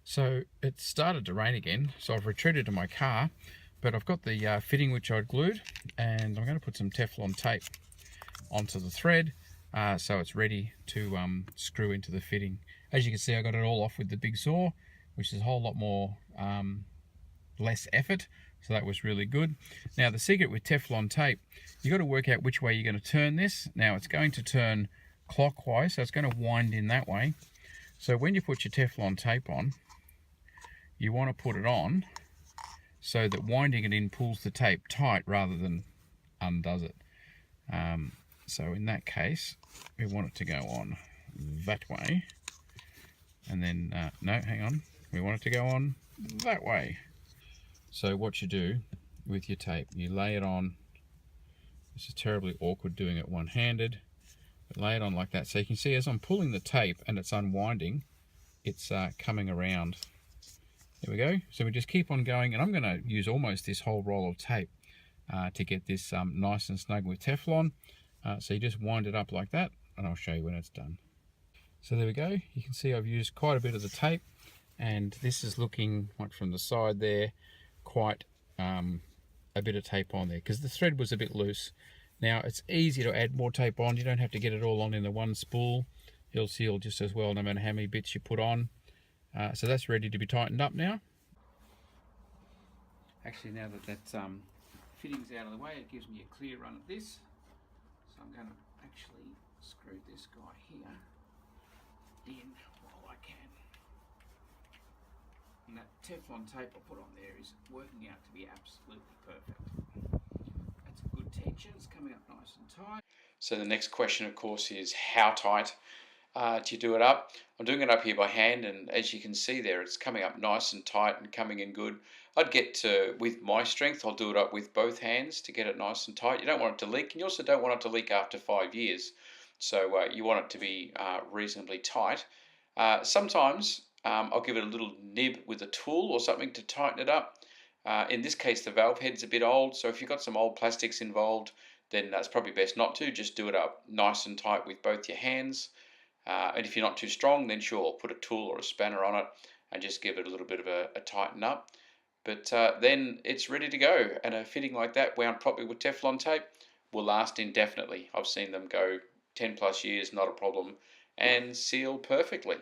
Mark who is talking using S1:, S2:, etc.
S1: So it started to rain again, so I've retreated to my car, but I've got the fitting which I'd glued, and I'm going to put some Teflon tape onto the thread so it's ready to screw into the fitting. As you can see, I got it all off with the big saw, which is a whole lot more less effort, so that was really good. Now the secret with Teflon tape, you got to work out which way you're going to turn this. Now it's going to turn clockwise, so it's going to wind in that way. So when you put your Teflon tape on, you want to put it on so that winding it in pulls the tape tight rather than undoes it. So in that case, we want it to go on that way. And then, no, hang on. We want it to go on that way. So what you do with your tape, you lay it on. This is terribly awkward doing it one-handed. But lay it on like that. So you can see as I'm pulling the tape and it's unwinding, it's coming around. There we go. So we just keep on going, and I'm going to use almost this whole roll of tape to get this nice and snug with Teflon. So you just wind it up like that, and I'll show you when it's done. So there we go. You can see I've used quite a bit of the tape, and this is looking like from the side there, quite a bit of tape on there, because the thread was a bit loose. Now it's easy to add more tape on. You don't have to get it all on in the one spool. It'll seal just as well no matter how many bits you put on. So that's ready to be tightened up now. Actually, now that fitting's out of the way, it gives me a clear run at this. So I'm going to actually screw this guy here in while I can. And that Teflon tape I put on there is working out to be absolutely perfect. That's a good tension, it's coming up nice and tight. So the next question, of course, is how tight do you do it up? I'm doing it up here by hand, and as you can see there, it's coming up nice and tight and coming in good. I'd get to, with my strength, I'll do it up with both hands to get it nice and tight. You don't want it to leak, and you also don't want it to leak after 5 years. So you want it to be reasonably tight. Sometimes I'll give it a little nib with a tool or something to tighten it up. In this case, the valve head's a bit old, so if you've got some old plastics involved, then that's probably best not to. Just do it up nice and tight with both your hands. And if you're not too strong, then sure, put a tool or a spanner on it and just give it a little bit of a tighten up. But then it's ready to go. And a fitting like that, wound properly with Teflon tape, will last indefinitely. I've seen them go 10 plus years, not a problem, and seal perfectly.